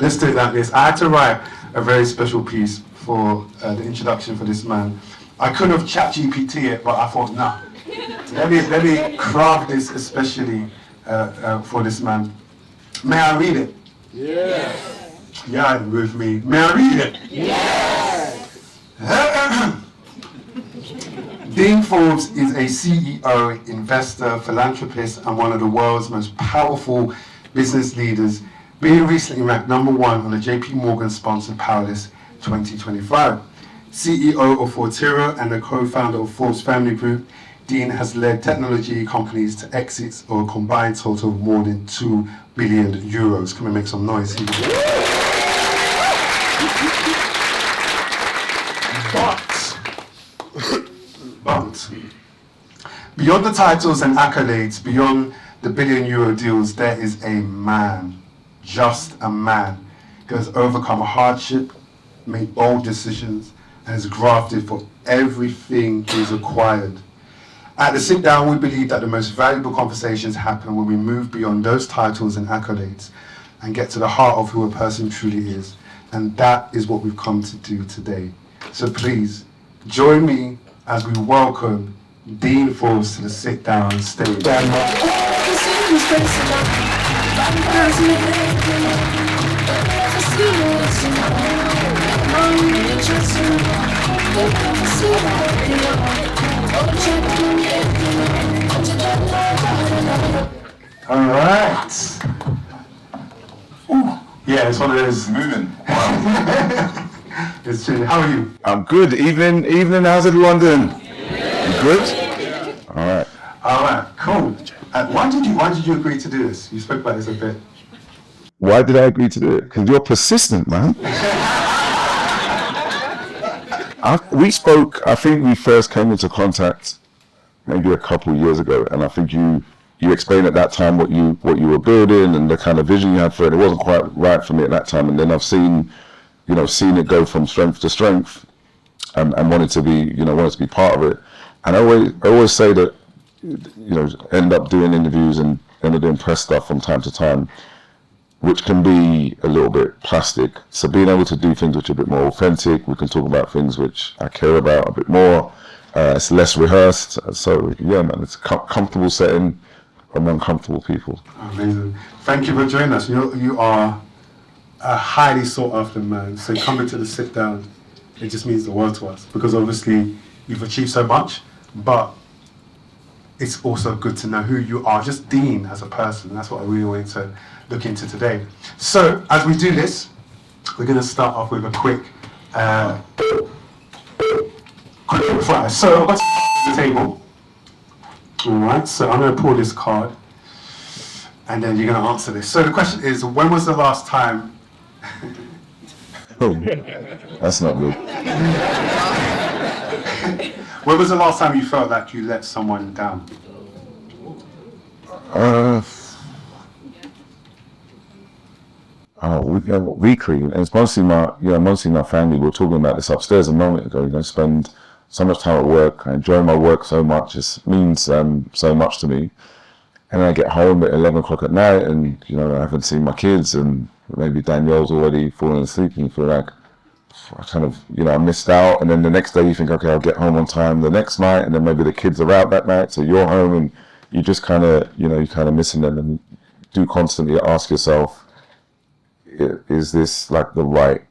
Let's do it like this. I had to write a very special piece for the introduction for this man. I could have chat GPT it, but I thought, nah. Let me craft this especially for this man. May I read it? Yes. Yeah, with me. May I read it? Yes. Dean Forbes is a CEO, investor, philanthropist, and one of the world's most powerful business leaders, being recently ranked #1 on the JP Morgan sponsored Powerlist 2025. CEO of Fortera and the co-founder of Forbes Family Group, Dean has led technology companies to exits or a combined total of more than 2 billion euros. Come and make some noise here. But beyond the titles and accolades, beyond the billion-euro deals, there is a man, just a man, who has overcome hardship, made bold decisions, and has grafted for everything he's acquired. At the Sitdown, we believe that the most valuable conversations happen when we move beyond those titles and accolades and get to the heart of who a person truly is. And that is what we've come to do today. So please, join me as we welcome Dean Forbes to the Sitdown stage. All right. Ooh. Yeah, it's one of those moving. Wow. It's chilling. How are you? I'm good. Evening. How's it, London? You good? All right. All right. Cool. Why did you agree to do this? You spoke about this a bit. Why did I agree to do it? Because you're persistent, man. We spoke. I think we first came into contact maybe a couple of years ago, and I think you explained at that time what you were building and the kind of vision you had for it. It wasn't quite right for me at that time, and then I've seen it go from strength to strength, and wanted to be part of it. And I always say that, end up doing interviews and end up doing press stuff from time to time, which can be a little bit plastic. So being able to do things which are a bit more authentic, we can talk about things which I care about a bit more. It's less rehearsed. So yeah, man, it's a comfortable setting among comfortable people. Amazing. Thank you for joining us. You are a highly sought after man. So coming to the Sitdown, it just means the world to us, because obviously you've achieved so much, but it's also good to know who you are, just Dean as a person. And that's what I really wanted to look into today. So as we do this, we're going to start off with a quick fire. So I've got the table. All right, so I'm going to pull this card and then you're going to answer this. So the question is, when was the last time? Oh, that's not good. When was the last time you felt like you let someone down? Weekly, and it's mostly my family. We were talking about this upstairs a moment ago. Spend so much time at work. I enjoy my work so much. It means so much to me. And then I get home at 11 o'clock at night, and I haven't seen my kids, and maybe Danielle's already fallen asleep, and you feel like I kind of I missed out. And then the next day you think, okay, I'll get home on time the next night, and then maybe the kids are out that night, so you're home, and you just kind of you're kind of missing them, and you do constantly ask yourself, is this like the right?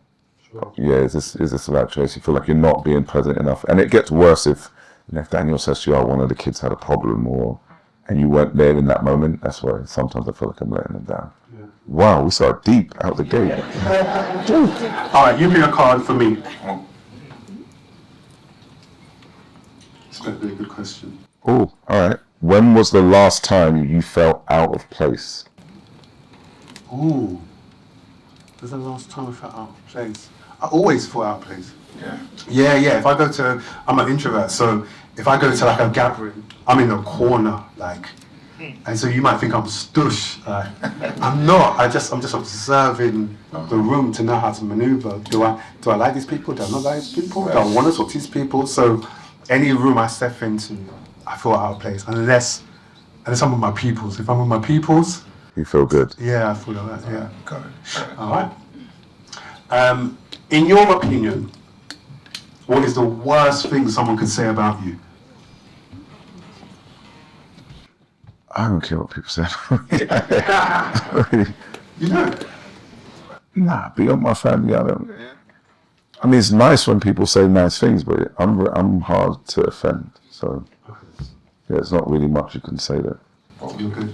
Yeah, is this the right choice? You feel like you're not being present enough, and it gets worse if Daniel says to you, "Oh, one of the kids had a problem," and you weren't there in that moment. That's why sometimes I feel like I'm letting them down. Yeah. Wow, we started deep out the gate. All right, you pick a card for me. It's a very good question. Oh, all right. When was the last time you felt out of place? Ooh, was the last time I felt out of place? I always feel out of place. Yeah. If I go to, I'm an introvert, so if I go to like a gathering, I'm in the corner, like, and so you might think I'm stush. I'm not. I'm just observing the room to know how to maneuver. Do I like these people? Do I not like these people? Do I want to talk to these people? So any room I step into, I feel out of place, unless I'm with my peoples. If I'm with my peoples, you feel good. Yeah, I feel like that. Yeah. Got it. All right. In your opinion, what is the worst thing someone could say about you? I don't care what people say. You know? Nah, beyond my family, I don't. I mean, it's nice when people say nice things, but I'm hard to offend. So yeah, it's not really much you can say there. Oh, you're good.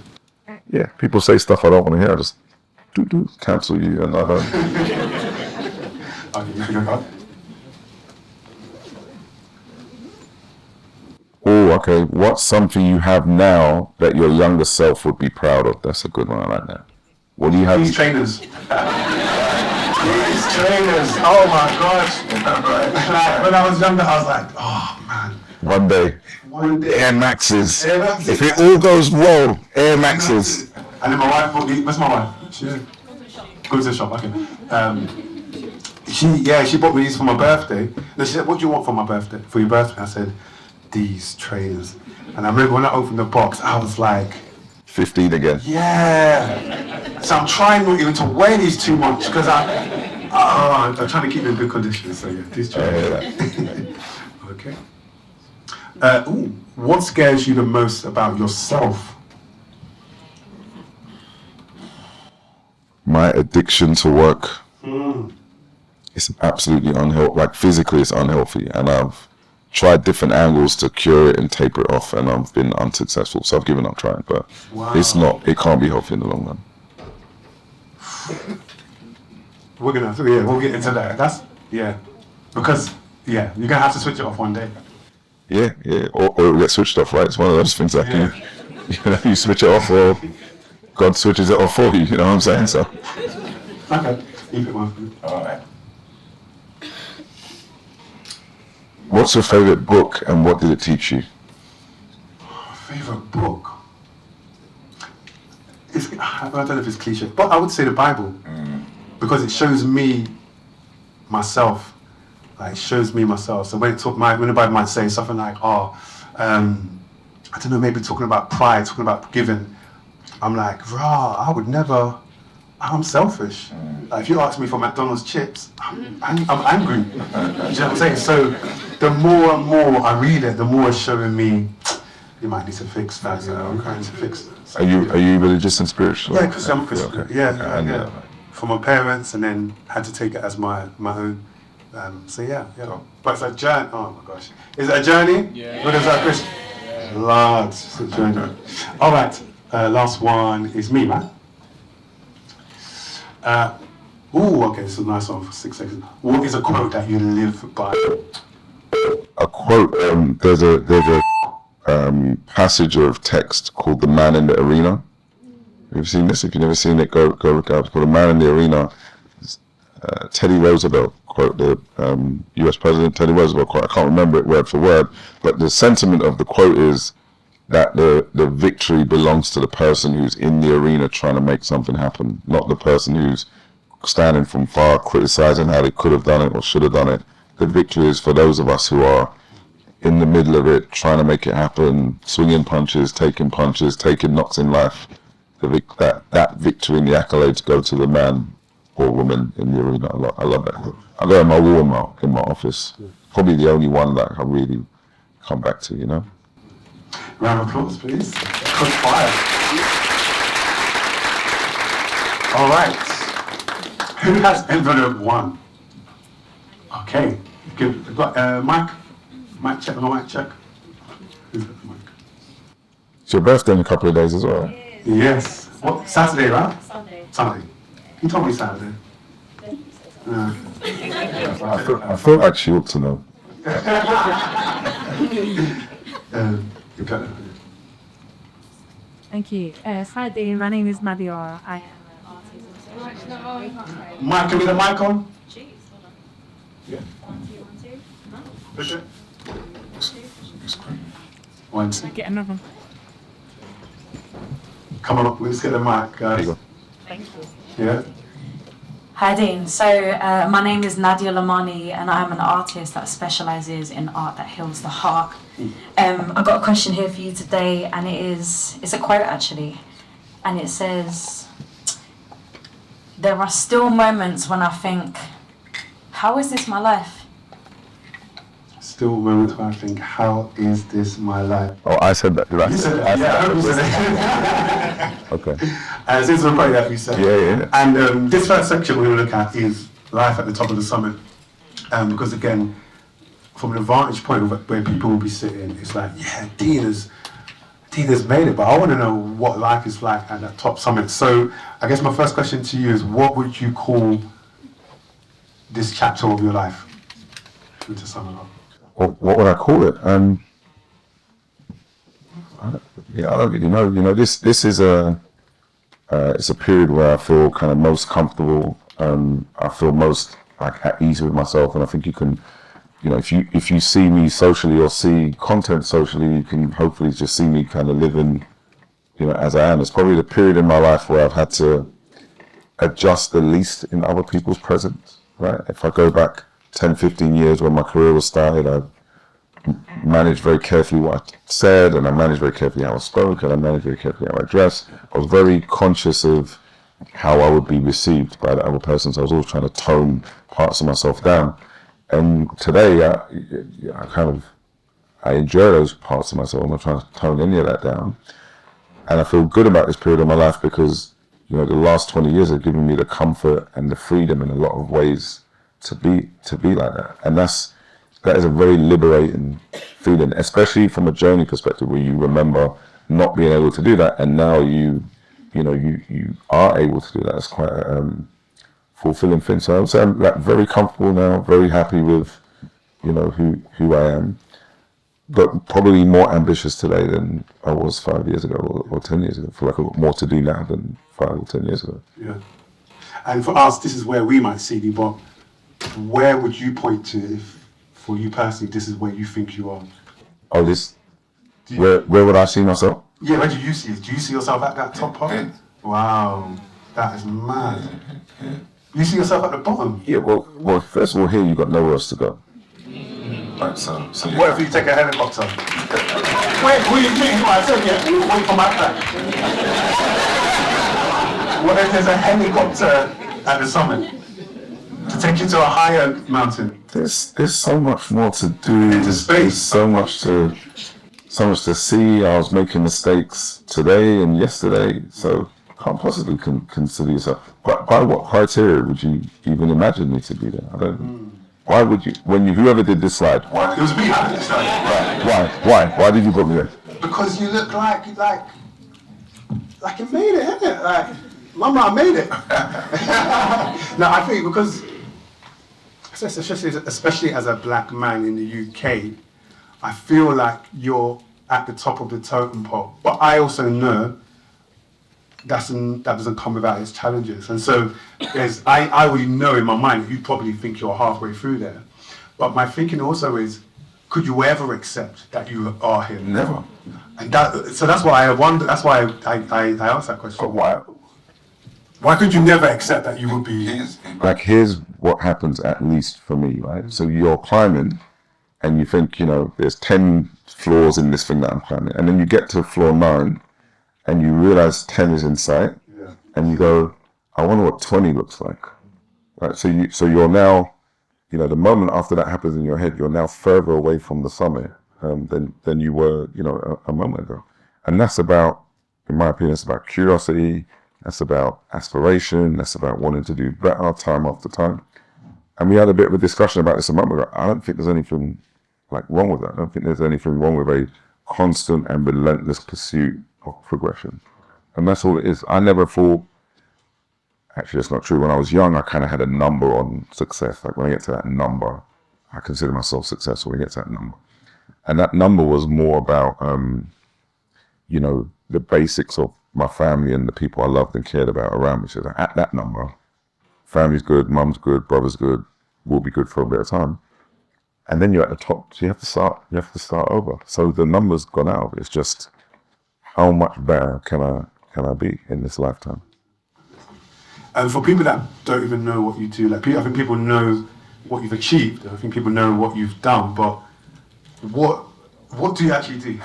Yeah, people say stuff I don't want to hear. I just do cancel you, and I don't. Okay, you think I got it? Oh, okay. What's something you have now that your younger self would be proud of? That's a good one. I like that. What do you have? These trainers. These trainers. Oh my gosh. Like, when I was younger, I was like, oh man. One day. Air Maxes. If it all goes well, Air Maxes. And then my wife bought me. Where's my wife? She goes to the shop. Okay. She bought me these for my birthday. And she said, "What do you want for my birthday? For your birthday?" I said, "These trainers." And I remember when I opened the box, I was like, 15 again. yeah. So I'm trying not even to wear these too much because I'm trying to keep them in good condition. So yeah, these trainers. Okay. What scares you the most about yourself? My addiction to work. It's absolutely unhealthy. Like physically, it's unhealthy, and I've tried different angles to cure it and taper it off, and I've been unsuccessful. So I've given up trying, but it's not. It can't be healthy in the long run. We'll get into that. Because you're gonna have to switch it off one day. Yeah, or it'll get switched off, right? It's one of those things that you switch it off, or God switches it off for you. You know what I'm saying? So. Okay. You pick one. All right. What's your favorite book, and what did it teach you? Favorite book? I don't know if it's cliche, but I would say the Bible, because it shows me myself. Like, it shows me myself. So when the Bible might say something like, I don't know, maybe talking about pride, talking about giving, I'm like, I would never. I'm selfish. Like, if you ask me for McDonald's chips, I'm angry. You know what I'm saying? So the more and more I read it, the more it's showing me you might need to fix that. You know, I'm trying to fix it. So, are you religious and spiritual? Yeah, because I'm Christian. Okay. Yeah. From my parents, and then had to take it as my own. But it's a journey. Oh my gosh, is it a journey? Yeah. What is that, Christian? Yeah. Lots. It's a journey. All right. Last one is me, man. Okay, this is a nice one for 6 seconds. What is a quote that you live by? A quote, there's a passage of text called "The Man in the Arena." Have you seen this? If you've never seen it, go look it up. It's called "The Man in the Arena." Teddy Roosevelt quote, the U.S. President Teddy Roosevelt quote. I can't remember it word for word, but the sentiment of the quote is that the victory belongs to the person who's in the arena trying to make something happen, not the person who's standing from far criticizing how they could have done it or should have done it. The victory is for those of us who are in the middle of it, trying to make it happen, swinging punches, taking knocks in life. That victory and the accolades go to the man or woman in the arena. I love that. I got it on my wall in my office. Probably the only one that I really come back to, you know? Round of applause, please. Good fire. All right. Who has envelope 1? Okay. Mic check. Mic check. Who's got the mic? It's your birthday in a couple of days as well. Yes. What? Saturday, right? Sunday. You told me Saturday. I feel like she ought to know. Thank you. Hi Dean, my name is Nadia. I am an artist. Mike, can we get the mic on? Jeez, hold on. Yeah. 1, 2, 1, 2. No? Push it. 2. 1, 2. Get another one. Come on, let's get the mic, guys. Thank you. Yeah. Hi Dean, so my name is Nadia Lamani and I'm an artist that specialises in art that heals the heart. I've got a question here for you today, and it's a quote actually, and it says, "There are still moments when I think how is this my life? Still moments where I think, how is this my life? Oh, I said that. Did I You say said that? that. Yeah, I hope you said that. Okay. And since we're probably that you said. Yeah. And this first section we're going to look at is life at the top of the summit. Because again, from an vantage point of where people will be sitting, it's like, yeah, Dean has made it, but I want to know what life is like at that top summit. So I guess my first question to you is, what would you call this chapter of your life? To sum it up. What would I call it? I don't really know. You know, this is it's a period where I feel kind of most comfortable. I feel most like at ease with myself, and I think you can, you know, if you see me socially or see content socially, you can hopefully just see me kind of living, you know, as I am. It's probably the period in my life where I've had to adjust the least in other people's presence, right? If I go back 10, 15 years when my career was started, I managed very carefully what I said, and I managed very carefully how I spoke, and I managed very carefully how I dressed. I was very conscious of how I would be received by the other person, so I was always trying to tone parts of myself down. And today, I enjoy those parts of myself. I'm not trying to tone any of that down. And I feel good about this period of my life because, you know, the last 20 years have given me the comfort and the freedom in a lot of ways to be like that. And that is a very liberating feeling, especially from a journey perspective where you remember not being able to do that, and now you are able to do that. It's quite a fulfilling thing. So I would say I'm like very comfortable now, very happy with, you know, who I am, but probably more ambitious today than I was 5 years ago or 10 years ago. I feel like I've got more to do now than 5 or 10 years ago. Yeah. And for us, this is where we might see you, but where would you point to if, for you personally, this is where you think you are? Oh, where would I see myself? Yeah, where do you see it? Do you see yourself at that top part? Wow, that is mad. You see yourself at the bottom? Yeah, well, first of all, here you got nowhere else to go. Right, so what if you take a helicopter? Wait, who are you thinking? I said, yeah, wait for my back. What if there's a helicopter at the summit to take you to a higher mountain? There's so much more to do. Into space. There's so much to see. I was making mistakes today and yesterday, so can't possibly consider yourself. But by what criteria would you even imagine me to be there? I don't. Why would you? Whoever did this slide? Why? It was me who did this slide. Right. Why did you put me there? Because you look like you made it, innit? Like, Mama, I made it. No, I think because, especially as a black man in the UK, I feel like you're at the top of the totem pole. But I also know that doesn't come without its challenges. And so I already know in my mind, you probably think you're halfway through there. But my thinking also is, could you ever accept that you are here? Never. And so that's why I wonder, that's why I asked that question. But why? Why could you never accept that you would be? Here's what happens, at least for me, right? So you're climbing, and you think, you know, there's 10 floors in this thing that I'm climbing, and then you get to floor 9, and you realize 10 is in sight, and you go, I wonder what 20 looks like, right? So you're now, you know, the moment after that happens in your head, you're now further away from the summit than you were, you know, a moment ago. And that's about, in my opinion, it's about curiosity, that's about aspiration, that's about wanting to do better time after time. And we had a bit of a discussion about this a moment ago. I don't think there's anything wrong with that. I don't think there's anything wrong with a constant and relentless pursuit of progression. And that's all it is. I never thought, actually that's not true. When I was young, I kind of had a number on success. Like when I get to that number, I consider myself successful when I get to that number. And that number was more about, you know, the basics of my family and the people I loved and cared about around me. So at that number, family's good, mum's good, brother's good, we'll be good for a bit of time. And then you're at the top, so you have to start over. So the number's gone out. It's just, how much better can I be in this lifetime? And for people that don't even know what you do, I think people know what you've achieved. I think people know what you've done, but what do you actually do?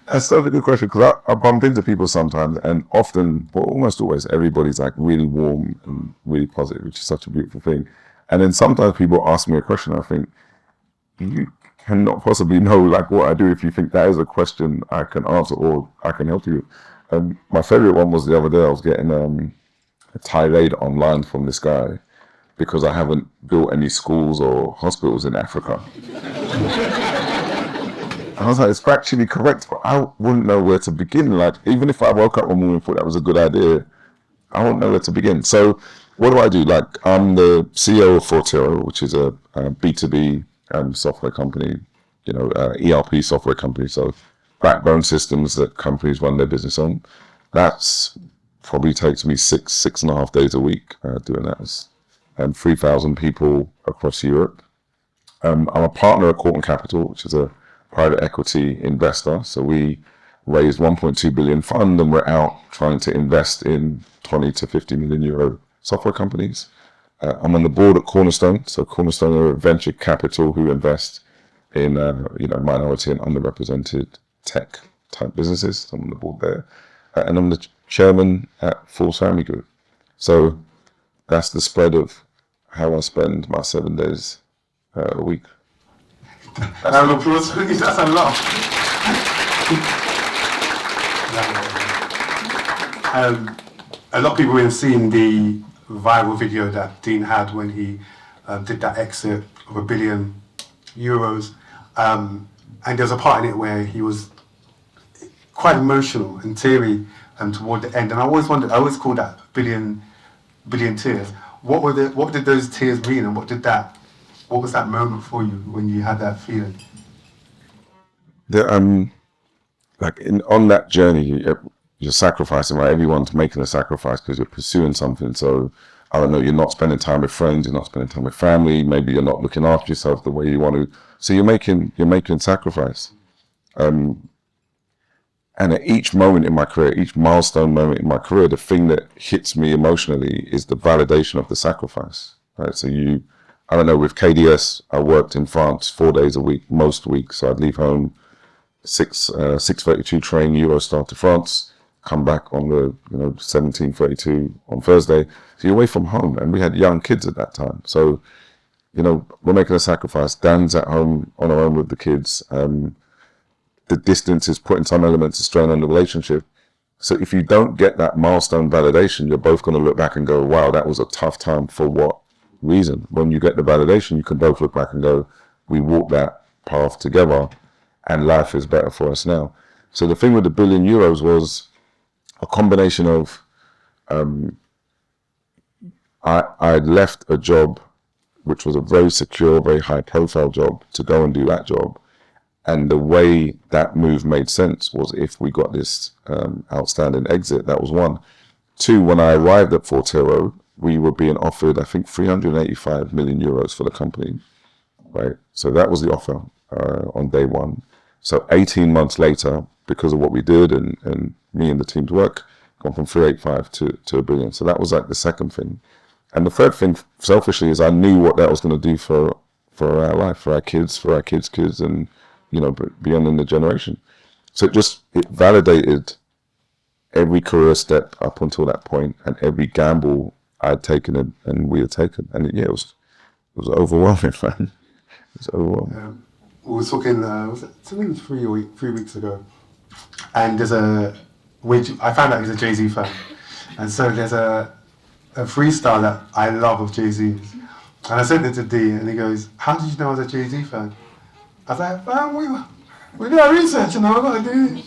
That's such a good question, because I bump into people sometimes, and often, well, almost always, everybody's like really warm and really positive, which is such a beautiful thing. And then sometimes people ask me a question, I think, you cannot possibly know like what I do if you think that is a question I can answer or I can help you. My favorite one was the other day. I was getting a tirade online from this guy because I haven't built any schools or hospitals in Africa. I was like, it's factually correct, but I wouldn't know where to begin. Like, even if I woke up one morning and thought that was a good idea, I wouldn't know where to begin. So what do? Like, I'm the CEO of Fortero, which is a B2B software company, ERP software company. So backbone systems that companies run their business on. That's probably takes me 6.5 days a week doing that. And 3,000 people across Europe. I'm a partner at Corton Capital, which is a private equity investor. So we raised 1.2 billion fund, and we're out trying to invest in 20 to 50 million euro software companies. I'm on the board at Cornerstone. So Cornerstone are a venture capital who invest in minority and underrepresented tech type businesses. I'm on the board there, and I'm the chairman at Forbes Family Group. So that's the spread of how I spend my 7 days a week. That's a lot. A lot of people have seen the viral video that Dean had when he did that exit of €1 billion. And there's a part in it where he was quite emotional and teary toward the end. And I always wondered, I always call that billion tears. What did those tears mean, and what was that moment for you when you had that feeling? On that journey, you're sacrificing, right? Everyone's making a sacrifice because you're pursuing something. So I don't know, you're not spending time with friends, you're not spending time with family, maybe you're not looking after yourself the way you want to. So you're making sacrifice. And at each moment in my career, each milestone moment in my career, the thing that hits me emotionally is the validation of the sacrifice, right? So I don't know, with KDS, I worked in France 4 days a week, most weeks. So I'd leave home 6:32 train Eurostar to France, come back on the 17:32 on Thursday. So you're away from home, and we had young kids at that time. So we're making a sacrifice. Dan's at home on her own with the kids. The distance is putting some elements of strain on the relationship. So if you don't get that milestone validation, you're both going to look back and go, wow, that was a tough time for what reason? When you get the validation, you can both look back and go, we walked that path together and life is better for us now. So the thing with the €1 billion was a combination of, I left a job which was a very secure, very high profile job to go and do that job. And the way that move made sense was if we got this outstanding exit. That was one. Two, when I arrived at Fortero, we were being offered, I think, 385 million euros for the company, right? So that was the offer on day one. So 18 months later, because of what we did and me and the team's work, gone from 385 to $1 billion. So that was like the second thing. And the third thing, selfishly, is I knew what that was going to do for our life, for our kids' kids, and beyond in the generation. So it validated every career step up until that point, and every gamble I'd taken and we had taken. And it was overwhelming, man. It was overwhelming. We were talking, something was 3 weeks ago, and I found out he's a Jay-Z fan. And so there's a freestyle that I love of Jay-Z's. And I sent it to D, and he goes, how did you know I was a Jay-Z fan? I was like, man, we did our research, I got to do it.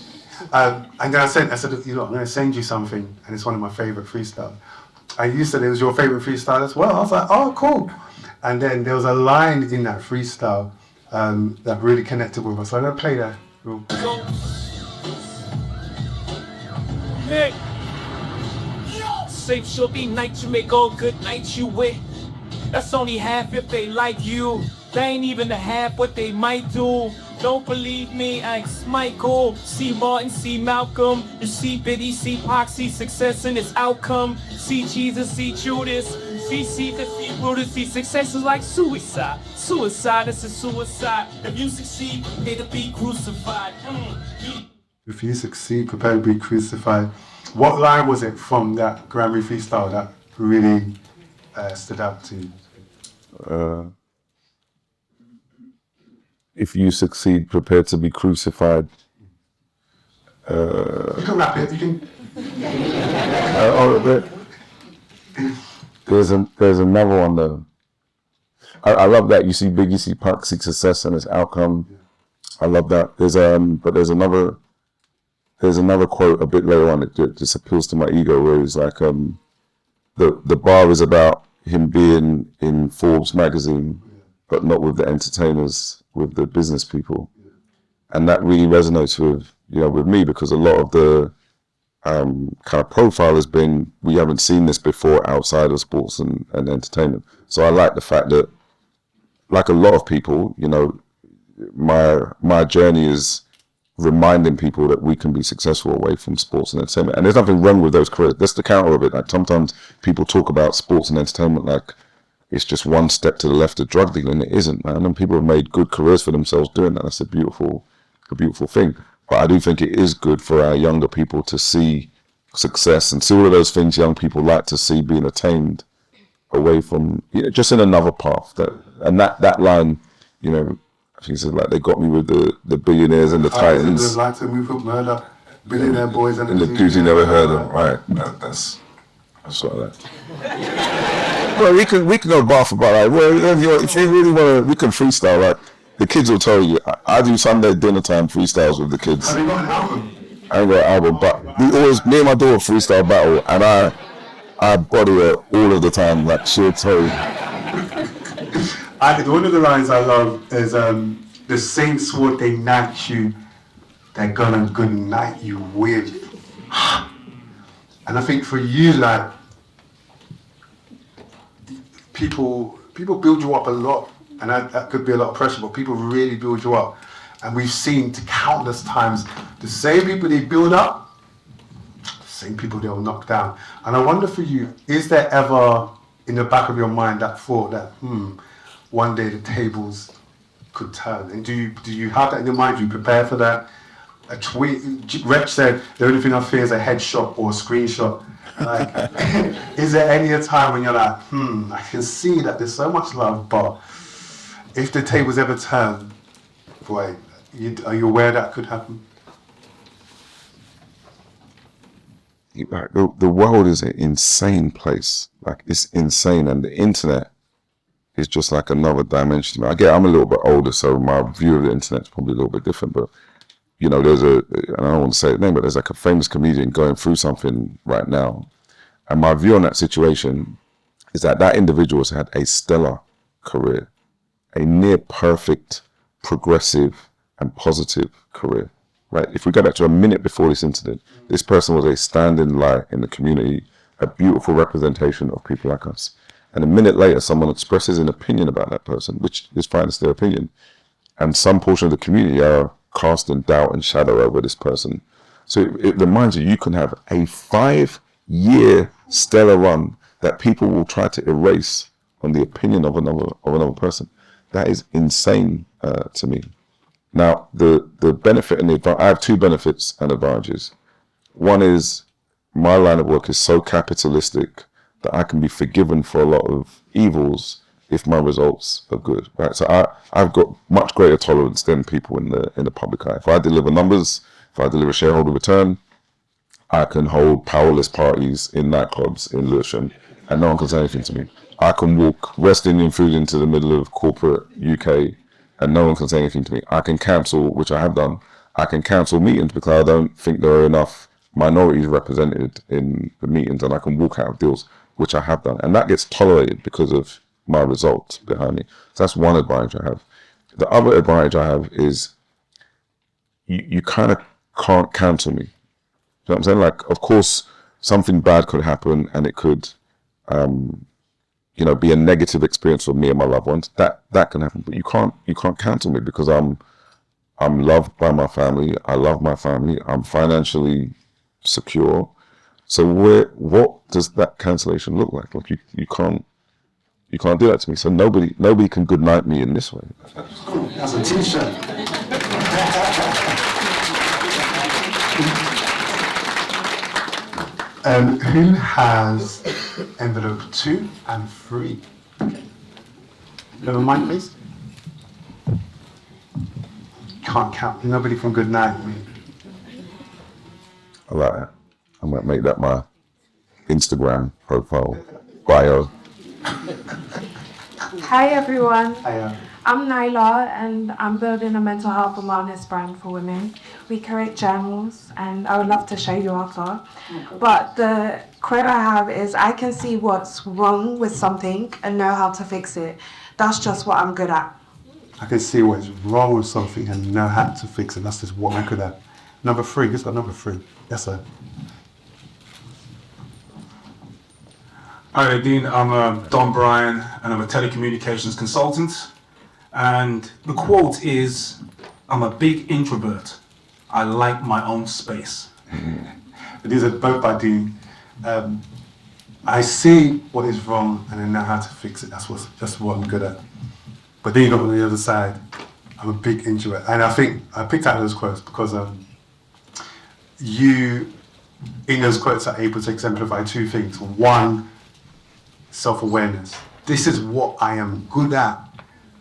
And then I said, I'm going to send you something, and it's one of my favorite freestyles. And you said it was your favorite freestyle as well. I was like, oh, cool. And then there was a line in that freestyle that really connected with us. So I'm going to play that. Nick, safe shall be night, you make all good nights you with. That's only half if they like you. They ain't even the half what they might do. Don't believe me, ask Michael. See Martin, see Malcolm. You see Biddy, see Pac, see success in its outcome. See Jesus, see Judas. See the see Brutus, see success is like suicide. Suicide is a suicide. If you succeed, they to be crucified. If you succeed, prepare to be crucified. What line was it from that Grammy freestyle that really stood out to you? If you succeed, prepare to be crucified. You can rap it. You can. There's another one though. I love that. You see Big, you see Pac, seek success and its outcome. I love that. But there's another quote a bit later on that just appeals to my ego, where it's like the bar is about him being in Forbes magazine, but not with the entertainers, with the business people, and that really resonates with me, because a lot of the kind of profile has been, we haven't seen this before outside of sports and entertainment. So I like the fact that, like a lot of people, my journey is reminding people that we can be successful away from sports and entertainment. And there's nothing wrong with those careers. That's the counter of it. Like, sometimes people talk about sports and entertainment like it's just one step to the left of drug dealing. It isn't, man. And people have made good careers for themselves doing that. That's a beautiful thing. But I do think it is good for our younger people to see success and see all of those things young people like to see being attained away from, just in another path. That line, I think it's like they got me with the billionaires and the titans. The like to move up murder, billionaire boys and the dudes you never heard of. Right. That's sort of that. Well, we can go bar for bar. Like, well, if you really want to, we can freestyle. Like, the kids will tell you, I do Sunday dinner time freestyles with the kids. Have you got an album? I ain't got an album, but me and my daughter freestyle battle, and I body her all of the time. Like, she'll tell you. One of the lines I love is, the saints what they night you, they're gonna good night you with. And I think for you, like, people build you up a lot, and that could be a lot of pressure, but people really build you up. And we've seen countless times the same people they build up, the same people they'll knock down. And I wonder for you, is there ever in the back of your mind that thought that, one day the tables could turn? And do you have that in your mind? Do you prepare for that? A tweet, Reg said, the only thing I fear is a headshot or a screenshot. Like, is there any a time when you're like, I can see that there's so much love, but if the tables ever turn, boy, are you aware that could happen? Like, the world is an insane place. Like, it's insane, and the internet is just like another dimension to me. I'm a little bit older, so my view of the internet is probably a little bit different, but there's and I don't want to say the name, but there's like a famous comedian going through something right now. And my view on that situation is that individual has had a stellar career, a near perfect, progressive and positive career, right? If we go back to a minute before this incident, this person was a standing light in the community, a beautiful representation of people like us. And a minute later, someone expresses an opinion about that person, which is fine, it's their opinion. And some portion of the community are casting doubt and shadow over this person. So it reminds you can have a 5-year stellar run that people will try to erase on the opinion of another person. That is insane to me. Now, the benefit and the advantage, I have two benefits and advantages. One is my line of work is so capitalistic that I can be forgiven for a lot of evils if my results are good, right? So I've got much greater tolerance than people in the public eye. If I deliver numbers, if I deliver shareholder return, I can hold powerless parties in nightclubs in Lewisham and no one can say anything to me. I can walk West Indian food into the middle of corporate UK and no one can say anything to me. I can cancel, which I have done, I can cancel meetings because I don't think there are enough minorities represented in the meetings, and I can walk out of deals, which I have done. And that gets tolerated because of my results behind me. So that's one advantage I have. The other advantage I have is you kind of can't cancel me. You know what I'm saying? Like, of course, something bad could happen and it could, be a negative experience for me and my loved ones. That can happen, but you can't cancel me because I'm loved by my family. I love my family. I'm financially secure. So what does that cancellation look like? Like you can't do that to me. So nobody can good night me in this way. That's a t-shirt. Who has envelope 2 and 3? Never mind, please. Can't count. Nobody from Good Night. I like that. I might make that my Instagram profile bio. Hi everyone, Hiya. I'm Nyla and I'm building a mental health and wellness brand for women. We create journals and I would love to show you after. But the quote I have is I can see what's wrong with something and know how to fix it. That's just what I'm good at. I can see what is wrong with something and know how to fix it. That's just what I'm good at. Number 3. Who's got number 3? Yes, sir. Hi Dean, I'm Don Bryan and I'm a telecommunications consultant. And the quote is, I'm a big introvert. I like my own space. These are both by Dean. I see what is wrong and I know how to fix it. That's what I'm good at. But then you got on the other side, I'm a big introvert. And I think I picked out those quotes because you, in those quotes, are able to exemplify 2 things. 1, self-awareness. This is what I am good at,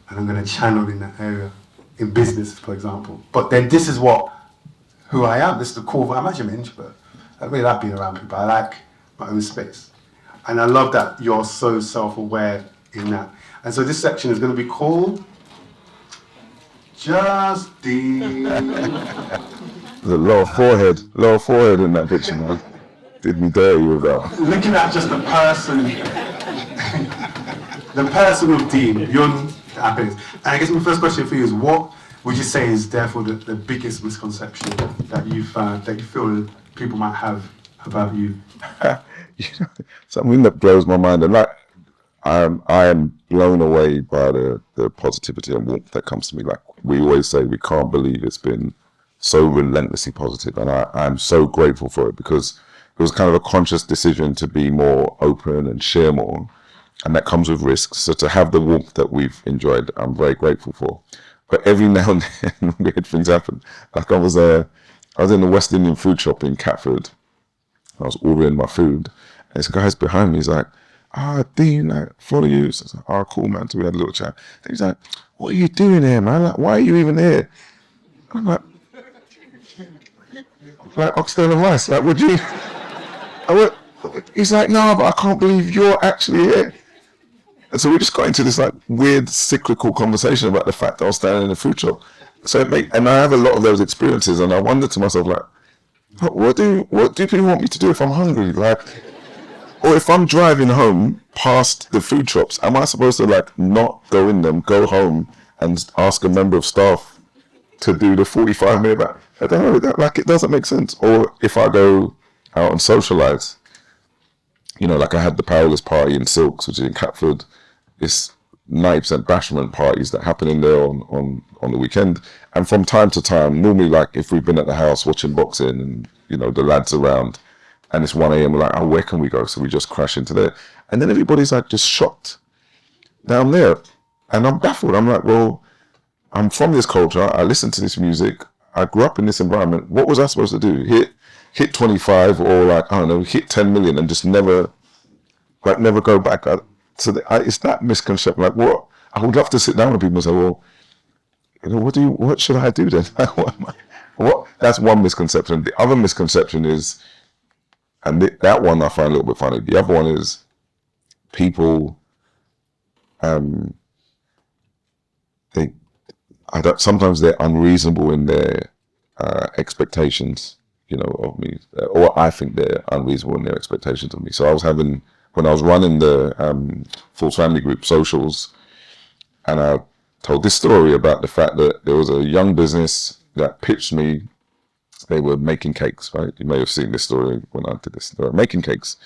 and I'm going to channel in that area, in business, for example. But then this is who I am. This is the core. I'm actually an introvert. I really like being around people. I like my own space. And I love that you're so self-aware in that. And so this section is going to be called Just Dean. There's a lower forehead in that picture, man. Did me dirty with that. Looking at just the person, the person of Dean, your happiness. And I guess my first question for you is, what would you say is therefore the biggest misconception that you feel people might have about you? Something that blows my mind, and like I am blown away by the positivity and warmth that comes to me. Like we always say, we can't believe it's been so relentlessly positive, and I'm so grateful for it because it was kind of a conscious decision to be more open and share more, and that comes with risks. So to have the warmth that we've enjoyed, I'm very grateful for. But every now and then, weird things happen. Like I was in the West Indian food shop in Catford. I was ordering my food, and this guy's behind me. He's like, Dean, I follow you. So I was like, cool, man. So we had a little chat. Then he's like, what are you doing here, man? Like, why are you even here? I'm like oxtail and rice. Like, would you? He's like, no, but I can't believe you're actually here. And so we just got into this like weird cyclical conversation about the fact that I was standing in a food shop. So and I have a lot of those experiences, and I wonder to myself, like, what do people want me to do if I'm hungry? Like, or if I'm driving home past the food shops, am I supposed to like not go in them, go home and ask a member of staff to do the 45-minute back? I don't know, like it doesn't make sense. Or if I go out and socialise, you know, like I had the Powerless Party in Silks, which is in Catford. It's 90% bashment parties that happen in there on the weekend. And from time to time, normally like if we've been at the house watching boxing and, you know, the lads around and it's 1 a.m, we're like, where can we go? So we just crash into there. And then everybody's like just shocked down there. And I'm baffled. I'm like, well, I'm from this culture. I listen to this music. I grew up in this environment. What was I supposed to do? Hit 25 or like, I don't know, hit 10 million and just never go back. It's that misconception. Like, what? I would love to sit down with people and say, well, you know, what should I do then? What? That's one misconception. The other misconception is, and that one I find a little bit funny. The other one is people, sometimes they're unreasonable in their expectations, you know, of me, or I think they're unreasonable in their expectations of me. So when I was running the Forbes family group socials, and I told this story about the fact that there was a young business that pitched me. They were making cakes, right? You may have seen this story when I did this. They were making cakes.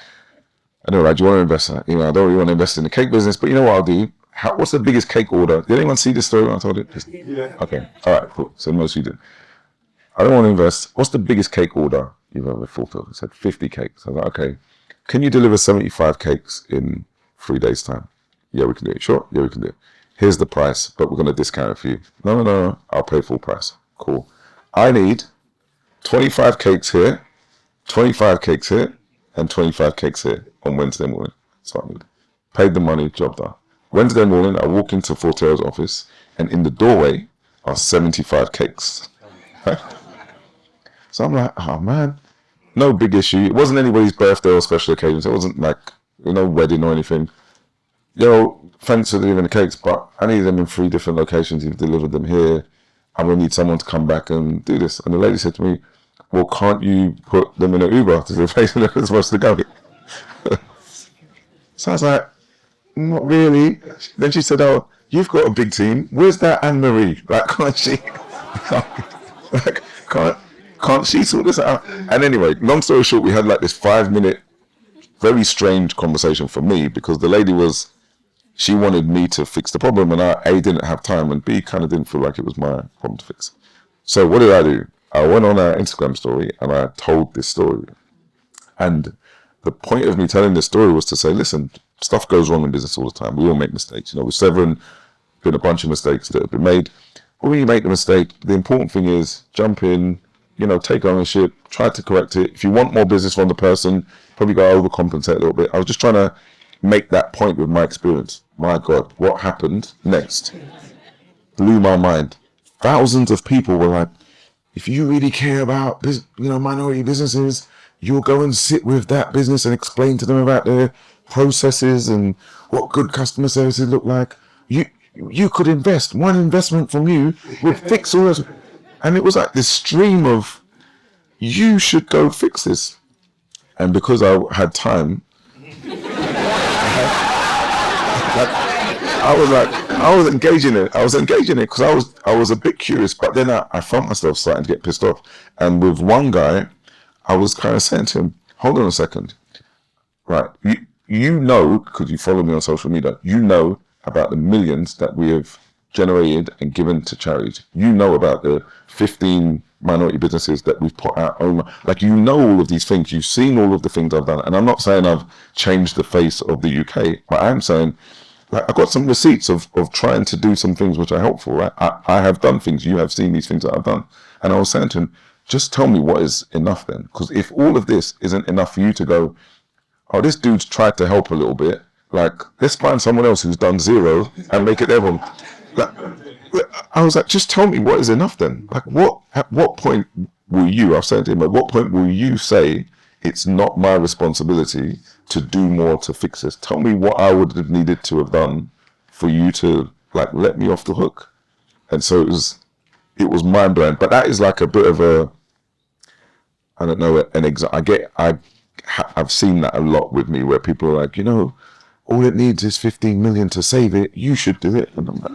I know, right? Do you want to invest? You know, I don't really want to invest in the cake business, but you know what I'll do? What's the biggest cake order? Did anyone see this story when I told it? Yeah. Okay. All right, cool. So most of you did. I don't want to invest. What's the biggest cake order you've ever thought of? I said 50 cakes. I was like, okay. Can you deliver 75 cakes in 3 days' time? Yeah, we can do it. Sure? Yeah, we can do it. Here's the price, but we're going to discount it for you. No. I'll pay full price. Cool. I need 25 cakes here, 25 cakes here, and 25 cakes here on Wednesday morning. So I paid the money, job done. Wednesday morning, I walk into Fortero's office, and in the doorway are 75 cakes. So I'm like, oh man, no big issue. It wasn't anybody's birthday or special occasions. It wasn't like, no wedding or anything. Thanks for delivering the cakes, but I need them in 3 different locations. You've delivered them here. I'm going to need someone to come back and do this. And the lady said to me, well, can't you put them in an Uber to the place where they're supposed to go? So I was like, not really. Then she said, oh, you've got a big team. Where's that Anne-Marie? Like, can't she? Like, can't she sort this out? And anyway, long story short, we had like this 5-minute, very strange conversation for me, because the lady she wanted me to fix the problem, and I, A, didn't have time, and B, kind of didn't feel like it was my problem to fix. So what did I do? I went on our Instagram story and I told this story. And the point of me telling this story was to say, listen, stuff goes wrong in business all the time. We all make mistakes. With Severin, been a bunch of mistakes that have been made. But when you make the mistake, the important thing is jump in, take ownership, try to correct it. If you want more business from the person, probably got to overcompensate a little bit. I was just trying to make that point with my experience. My God, what happened next blew my mind. Thousands of people were like, if you really care about minority businesses, you'll go and sit with that business and explain to them about their processes and what good customer services look like. You could invest. One investment from you would fix all this. And it was like this stream of, you should go fix this. And because I had time, I was engaging it. I was engaging it because I was a bit curious, but then I found myself starting to get pissed off. And with one guy, I was kind of saying to him, hold on a second. Right, because you follow me on social media, about the millions that we have generated and given to charities. You know about the 15 minority businesses that we've put out. All of these things. You've seen all of the things I've done. And I'm not saying I've changed the face of the UK, but I'm saying, I've got some receipts of trying to do some things which are helpful, right? I have done things. You have seen these things that I've done. And I was saying to him, just tell me what is enough then. Because if all of this isn't enough for you to go, oh, this dude's tried to help a little bit, let's find someone else who's done 0 and make it their one. I was like, just tell me what is enough then. At what point will you, I've said to him, at what point will you say it's not my responsibility to do more to fix this? Tell me what I would have needed to have done for you to let me off the hook. And so it was mind blowing. But that is like a bit of a, I don't know, I've seen that a lot with me where people are like, all it needs is 15 million to save it. You should do it. And I'm like,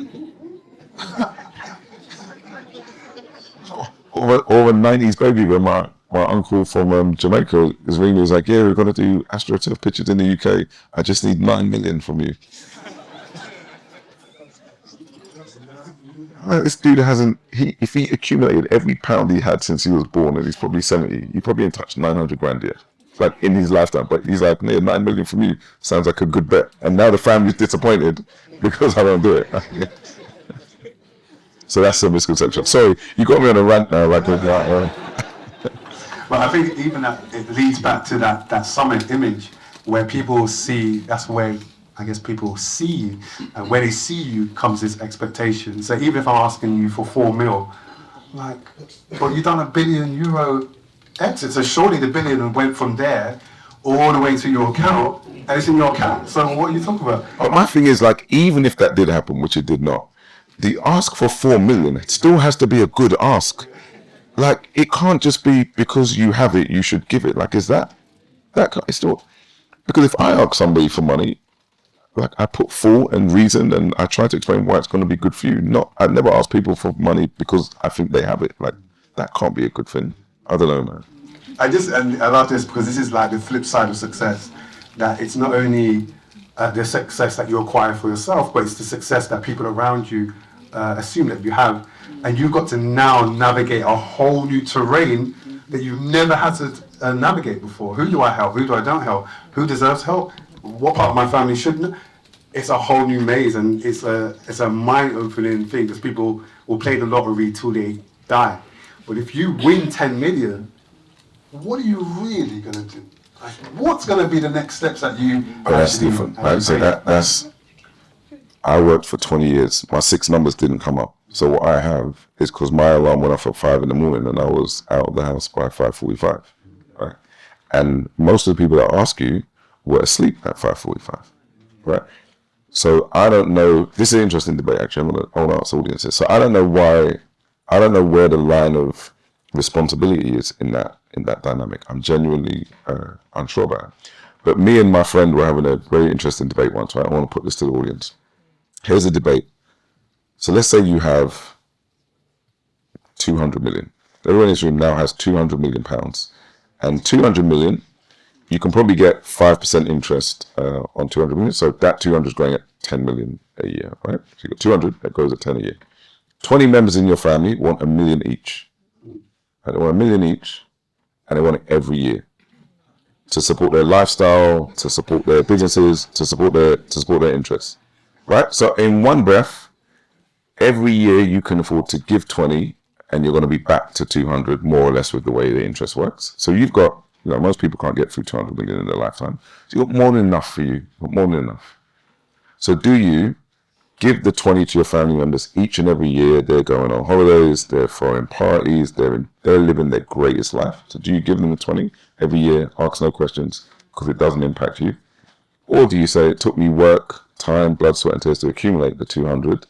or a 90s baby where my uncle from Jamaica was ringing me, was like, yeah, we're going to do AstroTurf pitches in the UK. I just need 9 million from you. This dude if he accumulated every pound he had since he was born, and he's probably 70, he probably ain't touched 900 grand yet. In his lifetime, but he's like, 9 million from you sounds like a good bet. And now the family's disappointed because I don't do it. So that's a misconception. Sorry, you got me on a rant now. But I think even that, it leads back to that summit image where people see, that's where I guess people see you, and where they see you comes this expectation. So even if I'm asking you for 4 mil, but you've done €1 billion exit, so surely the billion went from there all the way to your account, and it's in your account. So what are you talking about? But my thing is, even if that did happen, which it did not, the ask for 4 million, it still has to be a good ask. It can't just be because you have it, you should give it. Is that it's still, because if I ask somebody for money, I put thought and reason, and I try to explain why it's going to be good for you. I never ask people for money because I think they have it. That can't be a good thing. I don't know, man. I love this because this is the flip side of success. That it's not only the success that you acquire for yourself, but it's the success that people around you assume that you have. And you've got to now navigate a whole new terrain that you've never had to navigate before. Who do I help? Who do I don't help? Who deserves help? What part of my family shouldn't? It's a whole new maze, and it's a mind-opening thing because people will play the lottery till they die. But if you win 10 million, what are you really going to do? What's going to be the next steps that you? That's different. Right? So that's. I worked for 20 years. My 6 numbers didn't come up. So what I have is because my alarm went off at 5 in the morning and I was out of the house by 5:45. Right? And most of the people that ask you were asleep at 5:45. Right? So I don't know. This is an interesting debate, actually. I want to ask audiences. So I don't know why. I don't know where the line of responsibility is in that dynamic. I'm genuinely unsure about it. But me and my friend were having a very interesting debate once. Right? I want to put this to the audience. Here's a debate. So let's say you have 200 million. Everyone in this room now has 200 million pounds. And 200 million, you can probably get 5% interest on 200 million. So that 200 is growing at 10 million a year, right? So you've got 200, that grows at 10 a year. 20 members in your family want $1 million each. They want $1 million each, and they want it every year to support their lifestyle, to support their businesses, to support their interests. Right? So in one breath, every year you can afford to give 20 and you're going to be back to 200 more or less with the way the interest works. So you've got, most people can't get through 200 million in their lifetime. So you've got more than enough for you, more than enough. So do you give the 20 to your family members each and every year? They're going on holidays, they're throwing parties, they're living their greatest life. So do you give them the 20 every year, ask no questions, because it doesn't impact you? Or do you say, it took me work, time, blood, sweat and tears to accumulate the 200.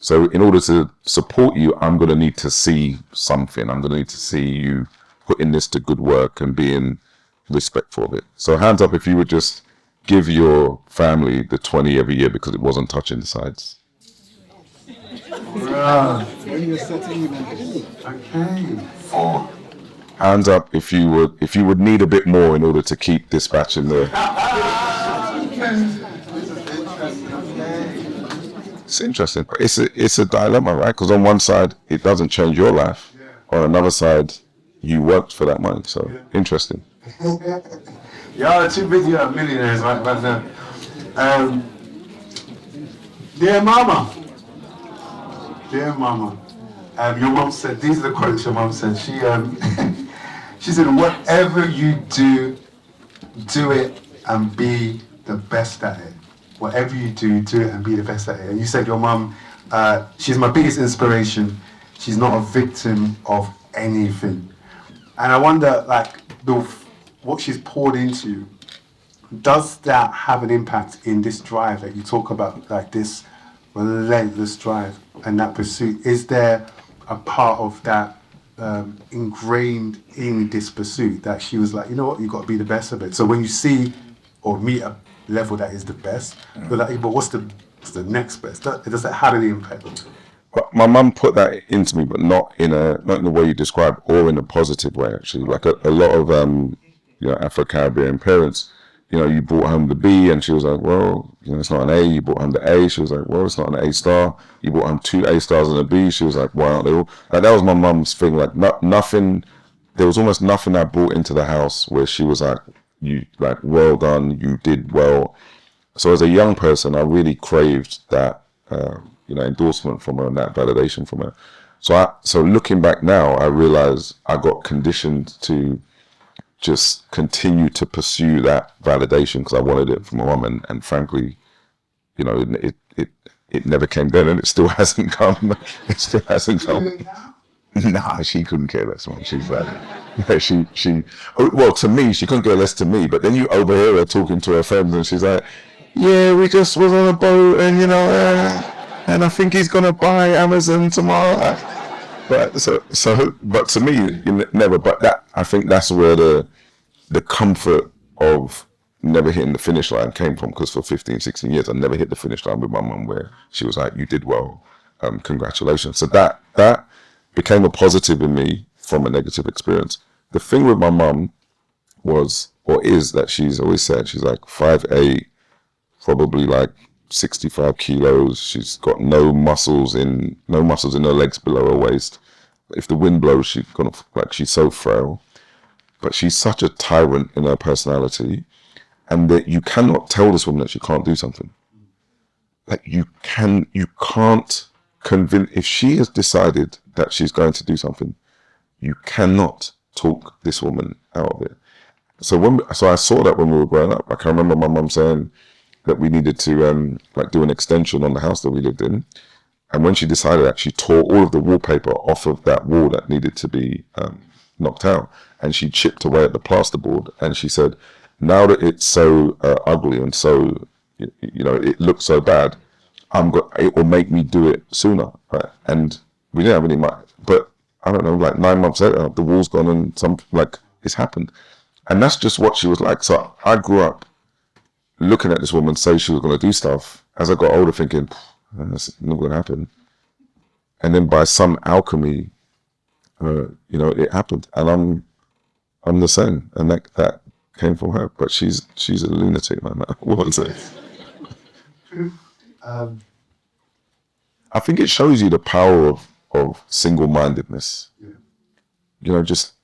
So in order to support you, I'm going to need to see something. I'm going to need to see you putting this to good work and being respectful of it. So hands up if you would just give your family the 20 every year because it wasn't touching the sides. Okay. 4. Hands up if you would need a bit more in order to keep dispatching the. It's interesting. It's a dilemma, right? Because on one side, it doesn't change your life. On another side, you worked for that money. So interesting. Y'all are too busy millionaires right now. Dear Mama. Dear Mama. Your mom said, these are the quotes your mom said. She said, whatever you do, do it and be the best at it. Whatever you do, do it and be the best at it. And you said your mum, she's my biggest inspiration. She's not a victim of anything. And I wonder, what she's poured into you, does that have an impact in this drive that you talk about, like this relentless drive and that pursuit? Is there a part of that ingrained in this pursuit that she was like, you know what, you've got to be the best of it? So when you see or meet a level that is the best, you're like, but what's the next best? How did it impact them? But my mum put that into me, but not in the way you describe, or in a positive way. Actually, like a lot of Afro-Caribbean parents, you brought home the B, and she was like, well, it's not an A. You brought home the A. She was like, well, it's not an A star. You brought home 2 A stars and a B. She was like, why aren't they all? Like, that was my mum's thing. Like nothing. There was almost nothing I brought into the house where she was like, well done, you did well. So as a young person, I really craved that, endorsement from her and that validation from her. So looking back now, I realize I got conditioned to just continue to pursue that validation because I wanted it from my mum, and frankly, it never came then, and it still hasn't come. It still hasn't come. Nah, she couldn't care less, man. She's like, well, to me, she couldn't care less to me, but then you overhear her talking to her friends and she's like, yeah, we just was on a boat and, and I think he's going to buy Amazon tomorrow. But but to me, never, but I think that's where the comfort of never hitting the finish line came from, because for 15, 16 years, I never hit the finish line with my mum where she was like, you did well, congratulations. So that became a positive in me from a negative experience. The thing with my mum is that she's always said, she's like 5'8", probably like 65 kilos. She's got no muscles in her legs below her waist. If the wind blows, she's so frail. But she's such a tyrant in her personality, and that you cannot tell this woman that she can't do something. Like you can't convince, if she has decided that she's going to do something, you cannot talk this woman out of it. So I saw that when we were growing up. Like I remember my mum saying that we needed to like do an extension on the house that we lived in. And when she decided that, she tore all of the wallpaper off of that wall that needed to be knocked out. And she chipped away at the plasterboard. And she said, now that it's so ugly and so, it looks so bad, it will make me do it sooner. Right? And we didn't have any money. But I don't know, like 9 months later, the wall's gone and it's happened. And that's just what she was like. So I grew up looking at this woman say she was going to do stuff. As I got older, thinking, that's not going to happen. And then by some alchemy, it happened. And I'm the same. And that came from her. But she's a lunatic, man. What was it? I think it shows you the power of single-mindedness. Yeah. Just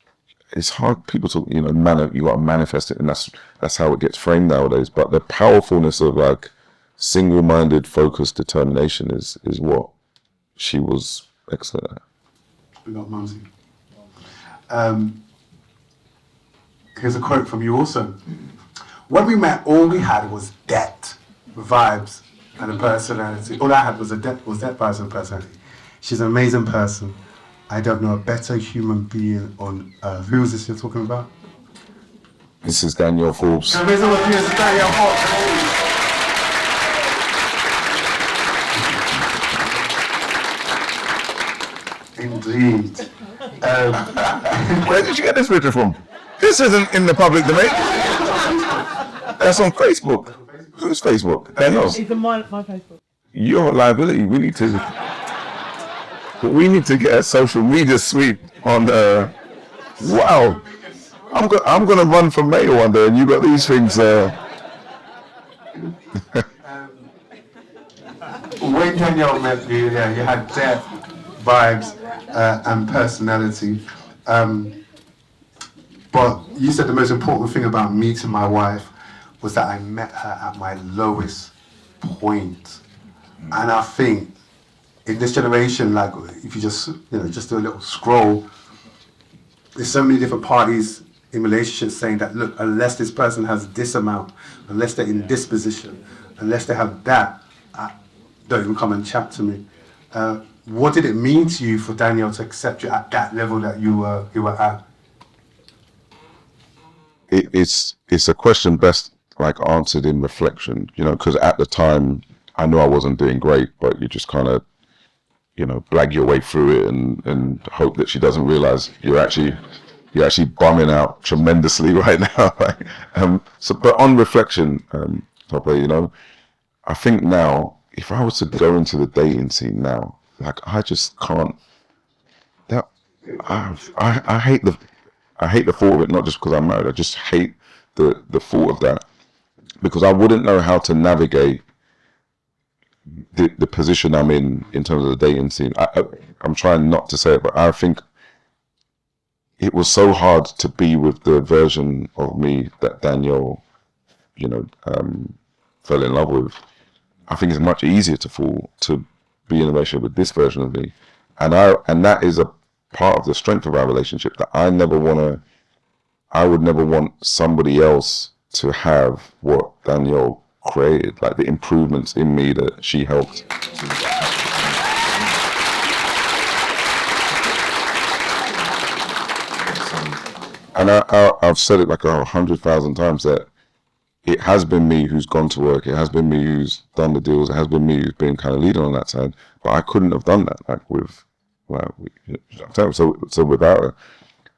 it's hard. People talk, you got to manifest it, and that's how it gets framed nowadays. But the powerfulness of like single-minded, focused determination is what she was excellent at. We got Mumsy. Here's a quote from you also. When we met, all we had was depth, vibes, and a personality. All I had was depth, vibes, and personality. She's an amazing person. I don't know a better human being on earth. Who is this you're talking about? This is Danielle Forbes. Indeed. Where did you get this picture from? This isn't in the public domain. That's on Facebook. Whose Facebook? Danielle. It's on my Facebook. You're a liability. We need to get a social media suite on. Wow. I'm gonna run for mayor one day, and you got these things. When Danielle met you, you had depth, vibes, and personality. But you said the most important thing about meeting my wife was that I met her at my lowest point. And I think in this generation, like if you just do a little scroll, there's so many different parties in relationships saying that, look, unless this person has this amount, unless they're in this position, unless they have that, don't even come and chat to me. What did it mean to you for Danielle to accept you at that level that you were at? It's a question best like answered in reflection, because at the time I knew I wasn't doing great, but you just kind of, blag your way through it and hope that she doesn't realize you're actually bumming out tremendously right now. But on reflection, Tope, I think now if I was to go into the dating scene now, like I just can't. I hate the thought of it, not just because I'm married. I just hate the thought of that, because I wouldn't know how to navigate the position I'm in terms of the dating scene. I'm trying not to say it, but I think it was so hard to be with the version of me that Danielle, fell in love with. I think it's much easier to be in a relationship with this version of me, and that is a part of the strength of our relationship, that I would never want somebody else to have what Danielle created, like the improvements in me that she helped. And I've said it like 100,000 times that it has been me who's gone to work, it has been me who's done the deals, it has been me who's been kind of leading on that side, but I couldn't have done that so without her.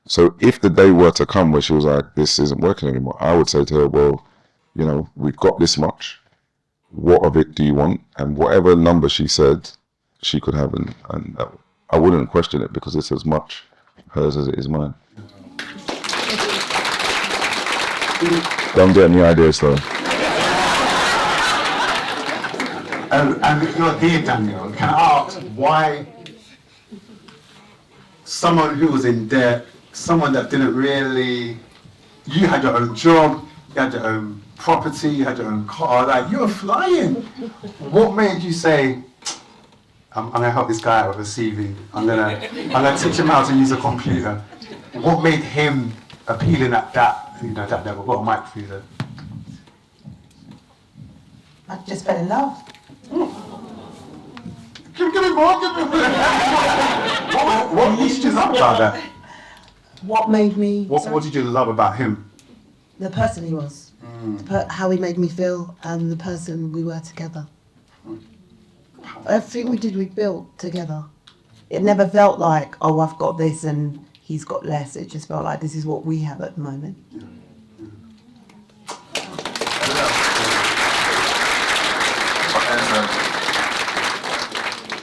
So if the day were to come where she was like, this isn't working anymore, I would say to her, well, we've got this much. What of it do you want? And whatever number she said, she could have, and I wouldn't question it, because it's as much hers as it is mine. Don't get any ideas though. And you're here, Danielle. Can I ask why someone who was in debt, someone that didn't really, you had your own job, you had your own property, you had your own car, like you were flying. What made you say, I'm gonna help this guy out with a CV, I'm gonna teach him how to use a computer? What made him appealing at that I think you know that level. I've got a mic for you there. I just fell in love. Give me more, give me more. What did you love about that? What made me... What did you love about him? The person he was. How he made me feel and the person we were together. Everything we did, we built together. It never felt like, oh, I've got this and he's got less. It just felt like this is what we have at the moment.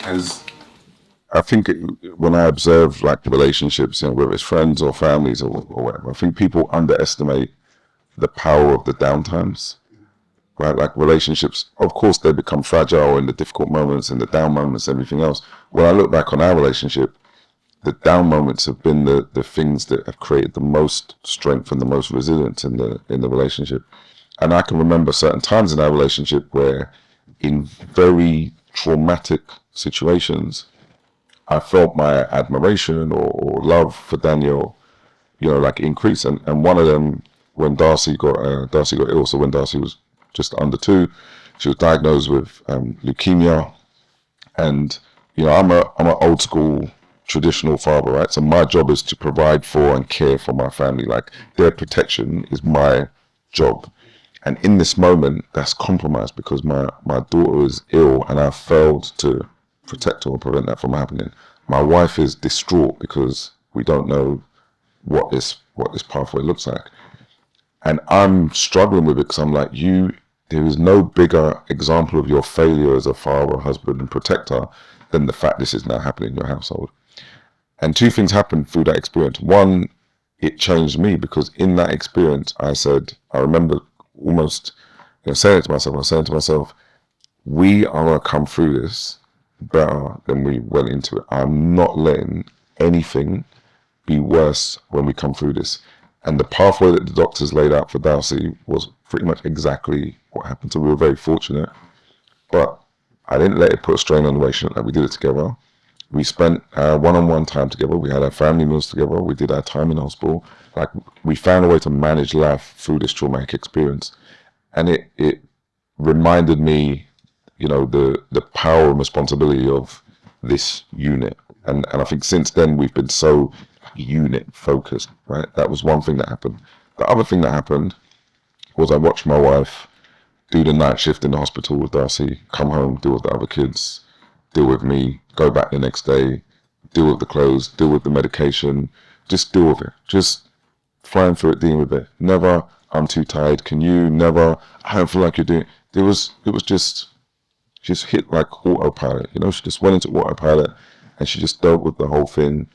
As I think when I observe like relationships, you know, whether it's friends or families or whatever, I think people underestimate the power of the downtimes, right? Like relationships, of course, they become fragile in the difficult moments and the down moments, everything else. When I look back on our relationship, the down moments have been the things that have created the most strength and the most resilience in the relationship. And I can remember certain times in our relationship where in very traumatic situations, I felt my admiration or love for Danielle, you know, like increase. And one of them, when Darcy got ill, so when Darcy was just under 2, she was diagnosed with leukemia. And, you know, I'm an old school traditional father, right? So my job is to provide for and care for my family. Like their protection is my job. And in this moment, that's compromised because my daughter is ill and I failed to protect her or prevent that from happening. My wife is distraught because we don't know what this pathway looks like. And I'm struggling with it because I'm like, there is no bigger example of your failure as a father, husband, and protector than the fact this is now happening in your household. And 2 things happened through that experience. One, it changed me because in that experience, I remember almost saying to myself, we are going to come through this better than we went into it. I'm not letting anything be worse when we come through this. And the pathway that the doctors laid out for Darcy was pretty much exactly what happened. So we were very fortunate, but I didn't let it put a strain on the relationship. Like we did it together. We spent one-on-one time together. We had our family meals together. We did our time in hospital. Like we found a way to manage life through this traumatic experience. And it reminded me, you know, the power and responsibility of this unit. And I think since then we've been so unit focused, right? That was one thing that happened. The other thing that happened was I watched my wife do the night shift in the hospital with Darcy, come home, deal with the other kids, deal with me, go back the next day, deal with the clothes, deal with the medication, just deal with it. Just flying through it, dealing with it. Never, I'm too tired, can you? Never, I don't feel like you're doing it. It was just hit like autopilot, you know? She just went into autopilot and she just dealt with the whole thing.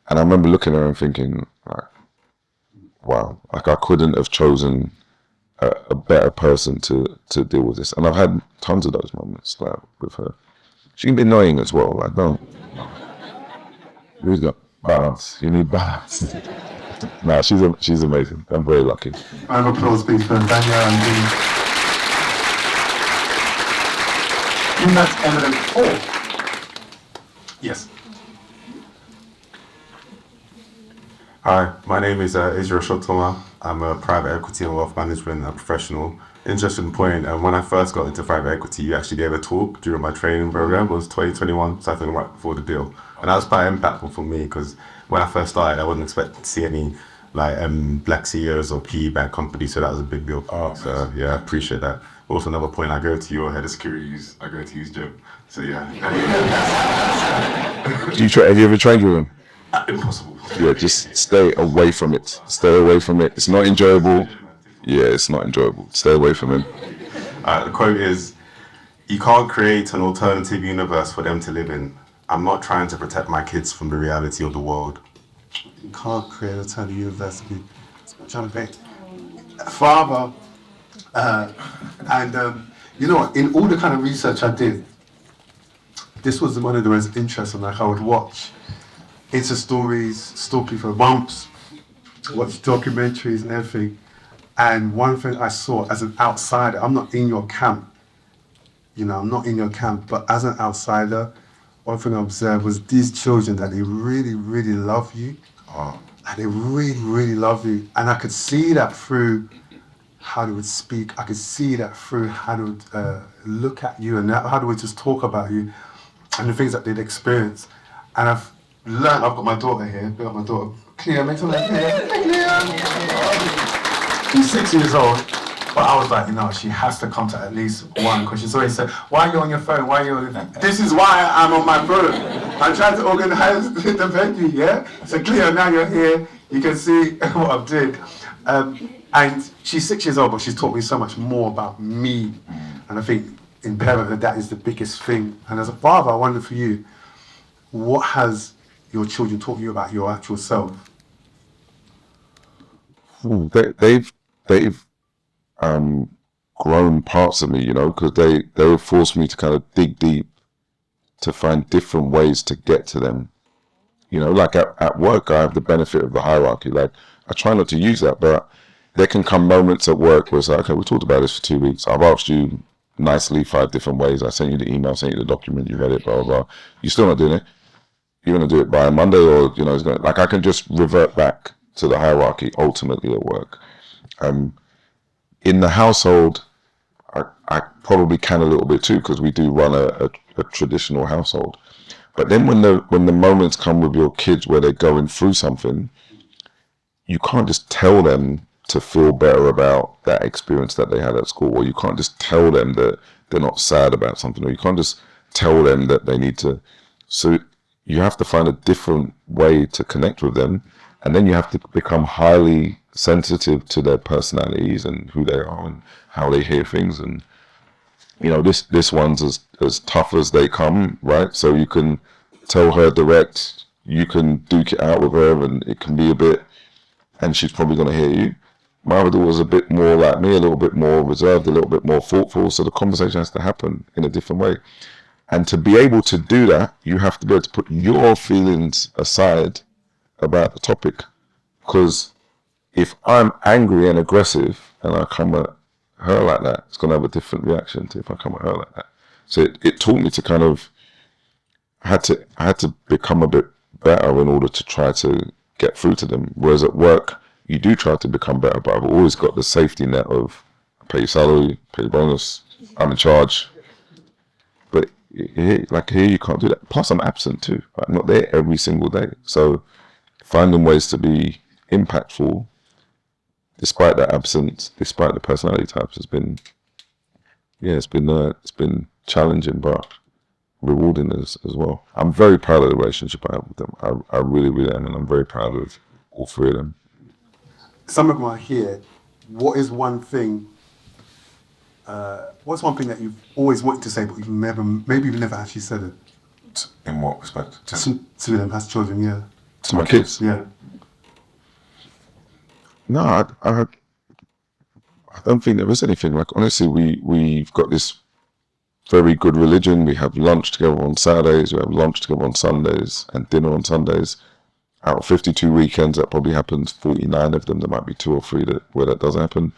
And I remember looking at her and thinking, like, wow, like I couldn't have chosen a better person to deal with this. And I've had tons of those moments like with her. She can be annoying as well, like, no. You've got balance, you need balance. Nah, she's amazing. I'm very lucky. Round of applause, please, for Danielle and Dean. In that eminent hall. Yes. Hi, my name is Israel Shotoma. I'm a private equity and wealth management professional. Interesting point, when I first got into private equity, you actually gave a talk during my training program. It was 2021, so I think right before the deal. And that was quite impactful for me because when I first started, I wasn't expecting to see any like black CEOs or PE-backed companies, so that was a big deal. So yeah, I appreciate that. Also another point, I go to your head of securities, I go to his gym. So yeah. Have you ever trained with him? Impossible. Yeah, just stay away from it. Stay away from it. It's not enjoyable. Yeah, it's not enjoyable. Stay away from him. The quote is, you can't create an alternative universe for them to live in. I'm not trying to protect my kids from the reality of the world. You can't create an alternative universe. I'm trying to think. Father, you know what, in all the kind of research I did, this was one of the most interesting, like I would watch Insta stories, stalk people for months, watch documentaries and everything. And one thing I saw as an outsider, I'm not in your camp, I'm not in your camp, but as an outsider, one thing I observed was these children that they really, really love you. and they really, really love you. And I could see that through how they would speak. I could see that through how they would look at you and how they would just talk about you and the things that they'd experience. And I've learned, I've got my daughter here, I've got my daughter, Cleo, make some noise, Cleo. She's 6 years old, but I was like, you know, she has to come to at least one, because she's always said, why are you on your phone? Why are you on This is why I'm on my phone. I'm trying to organize the venue, yeah? So Cleo, now you're here, you can see what I'm doing. And she's 6 years old, but she's taught me so much more about me. And I think in parenthood, that is the biggest thing. And as a father, I wonder for you, what has your children taught you about your actual self? They've grown parts of me, you know, because they have forced me to kind of dig deep to find different ways to get to them. You know, like at work, I have the benefit of the hierarchy. Like, I try not to use that, but there can come moments at work where it's like, okay, we talked about this for 2 weeks. I've asked you nicely 5 different ways. I sent you the email, sent you the document, you read it, blah, blah, blah. You're still not doing it. You're going to do it by Monday, or, you know, it's going to, like, I can just revert back to the hierarchy ultimately at work. In the household, I probably can a little bit too, because we do run a traditional household. But then when the moments come with your kids where they're going through something, you can't just tell them to feel better about that experience that they had at school, or you can't just tell them that they're not sad about something, or you can't just tell them that they need to. So you have to find a different way to connect with them, and then you have to become highly sensitive to their personalities and who they are and how they hear things. And you know, this one's as tough as they come, right? So you can tell her direct, you can duke it out with her, and it can be a bit, and she's probably going to hear you. My other daughter was a bit more like me, a little bit more reserved, a little bit more thoughtful, so the conversation has to happen in a different way. And to be able to do that, you have to be able to put your feelings aside about the topic. Because if I'm angry and aggressive and I come at her like that, it's going to have a different reaction to if I come at her like that. So it taught me to kind of, I had to become a bit better in order to try to get through to them. Whereas at work, you do try to become better, but I've always got the safety net of pay your salary, pay your bonus, I'm in charge. But here you can't do that. Plus I'm absent too. I'm not there every single day. So finding ways to be impactful despite that absence, despite the personality types, has been, it's been challenging but rewarding as well. I'm very proud of the relationship I have with them. I really, really am, and I'm very proud of all 3 of them. Some of them are here. What is one thing? What's one thing that you've always wanted to say, but you've never actually said it? In what respect? To them as children, yeah. To my kids? Yeah. No, I don't think there is anything. Like, honestly, we've got this very good religion. We have lunch together on Saturdays, we have lunch together on Sundays, and dinner on Sundays. Out of 52 weekends, that probably happens 49 of them. There might be 2 or 3 where that doesn't happen.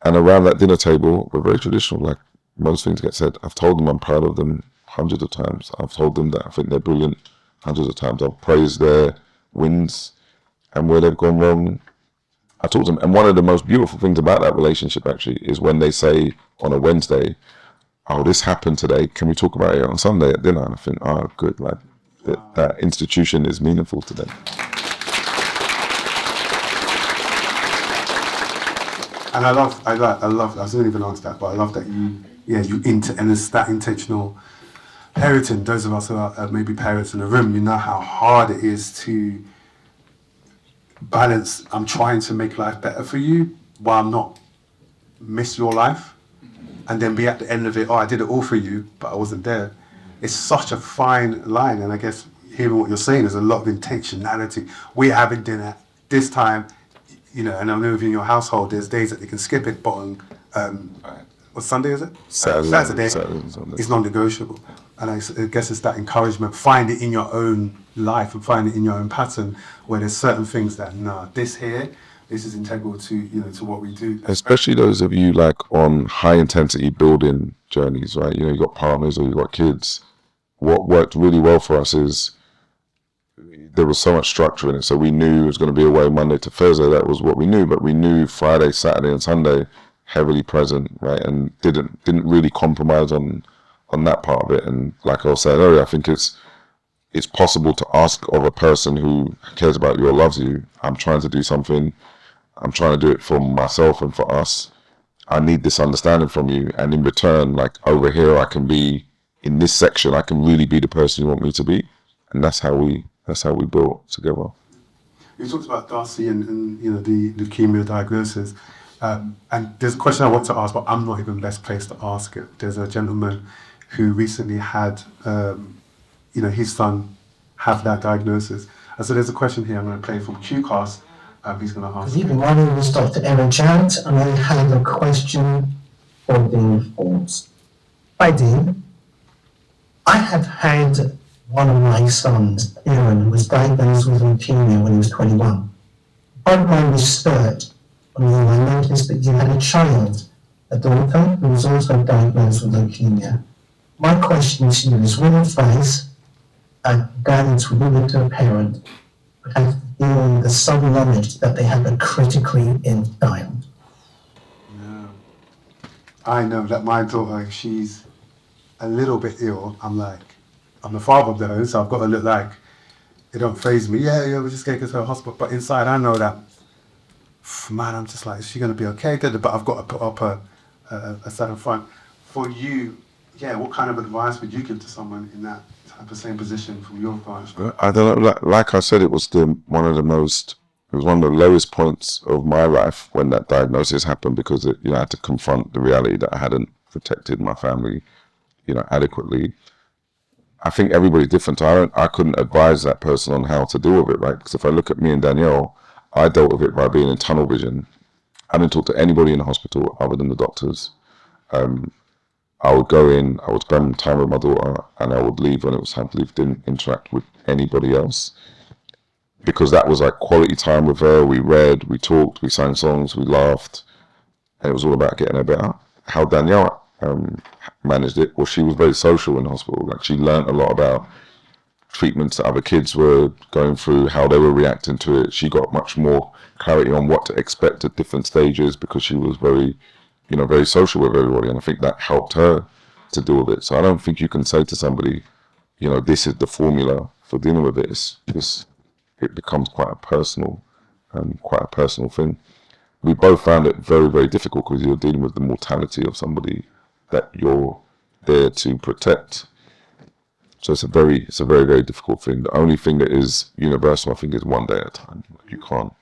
And around that dinner table, we're very traditional. Like, most things get said. I've told them I'm proud of them hundreds of times. I've told them that I think they're brilliant hundreds of times. I've praised their wins, and where they've gone wrong, I talk to them. And one of the most beautiful things about that relationship actually is when they say on a Wednesday, oh, this happened today, can we talk about it on Sunday at dinner? And I think, oh, good, like that institution is meaningful to them. And I love, I was going to even ask that, but I love that and it's that intentional parenting. Those of us who are maybe parents in the room, you know how hard it is to balance. I'm trying to make life better for you while I'm not miss your life, and then be at the end of it, oh, I did it all for you, but I wasn't there. It's such a fine line, and I guess hearing what you're saying, there's a lot of intentionality. We're having dinner this time, you know, and I know in your household, there's days that they can skip it, but on, what Sunday is it? Saturday. It's non-negotiable. And I guess it's that encouragement. Find it in your own life and find it in your own pattern where there's certain things that, this is integral to, to what we do. Especially those of you like on high intensity building journeys, right? You know, you've got partners or you've got kids. What worked really well for us is there was so much structure in it. So we knew it was going to be away Monday to Thursday. That was what we knew. But we knew Friday, Saturday, and Sunday heavily present, right? And didn't really compromise on that part of it. And like I was saying earlier, I think it's possible to ask of a person who cares about you or loves you, I'm trying to do something. I'm trying to do it for myself and for us. I need this understanding from you. And in return, like over here, I can be in this section. I can really be the person you want me to be. And that's how we built together. You talked about Darcy and the leukemia diagnosis. And there's a question I want to ask, but I'm not even best placed to ask it. There's a gentleman who recently had, his son have that diagnosis. And so there's a question here I'm going to play from QCast. He's going to ask. Good evening, my name is Dr. Aaron Jarrett, and I have a question for Dean Forbes. Hi, Dean. I have had one of my sons, Aaron, who was diagnosed with leukemia when he was 21. Part of my research, I noticed that you had a child, a daughter, who was also diagnosed with leukemia. My question to you is, what advice and guidance would you give to a parent who has to deal with the sudden knowledge that they have a critically ill child? Yeah. I know that my daughter, she's a little bit ill. I'm the father of those, so I've got to look like it don't faze me. Yeah, we're just going to her hospital. But inside, I know that, man, I'm just like, is she going to be okay? But I've got to put up a certain front. For you, yeah, what kind of advice would you give to someone in that type of same position from your advice? I don't know. Like I said, it was one of the lowest points of my life when that diagnosis happened, because I had to confront the reality that I hadn't protected my family, adequately. I think everybody's different. I couldn't advise that person on how to deal with it, right? Because if I look at me and Danielle, I dealt with it by being in tunnel vision. I didn't talk to anybody in the hospital other than the doctors. I would go in, I would spend time with my daughter, and I would leave when it was time to leave. Didn't interact with anybody else, because that was like quality time with her. We read, we talked, we sang songs, we laughed, and it was all about getting her better. How Danielle managed it, well, she was very social in hospital. Like, she learned a lot about treatments that other kids were going through, how they were reacting to it. She got much more clarity on what to expect at different stages, because she was very social with everybody, and I think that helped her to deal with it. So I don't think you can say to somebody, this is the formula for dealing with it. It becomes quite a personal thing. We both found it very, very difficult, because you're dealing with the mortality of somebody that you're there to protect. So it's a very, very difficult thing. The only thing that is universal, I think, is one day at a time. You can't